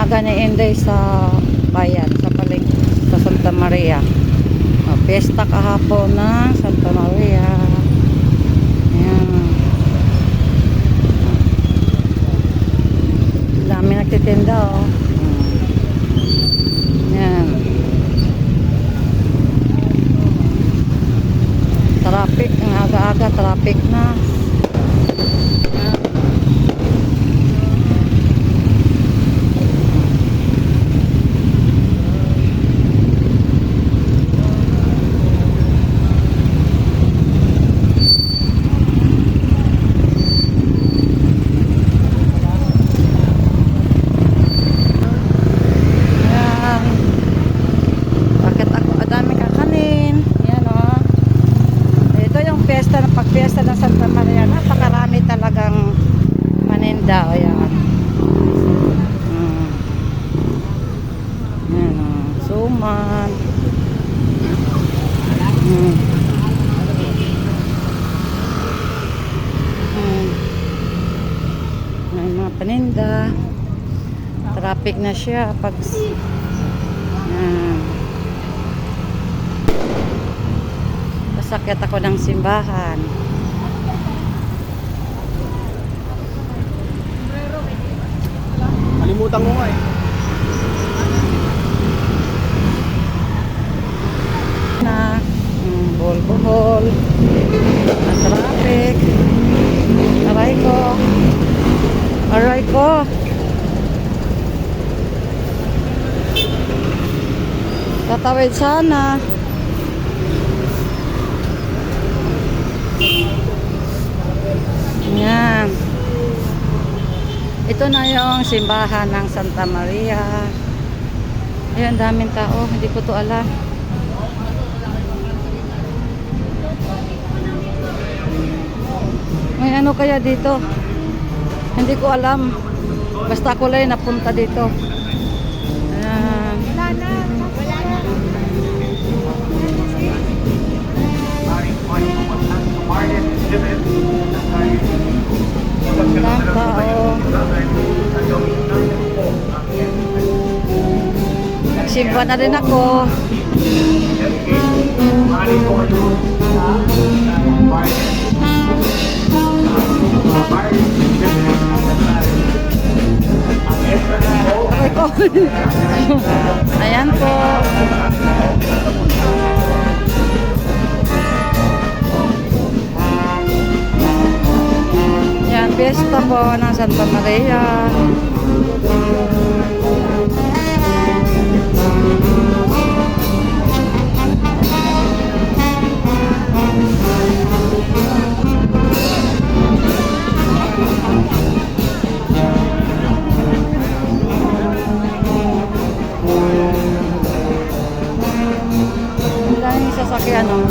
aga ni Inday sa bayan, sa palengke, sa Santa Maria. Piyesta kahapon na Santa Maria. Ayan. Dami nagtitinda, oh. Ayan. Traffic, ang aga-aga, traffic na. Pagpiesta ng Santa Maria, napakarami talagang paninda. Ayan. Ayan, suman. May mga paninda. Traffic na siya pag sakit ako ng simbahan. Kalimutan ko nga eh. Na buhol-buhol ang traffic. Aray ko tatawid sana. Yan. Ito na yung simbahan ng Santa Maria. Ayan, daming tao. Hindi ko to alam. May ano kaya dito? Hindi ko alam. Basta ako lang napunta dito. Ayan. Walang tao. Nagsimba na rin ako. Ayan po. Yan, piyesta po ng Santa Maria. Ang daming sasakyan, oh.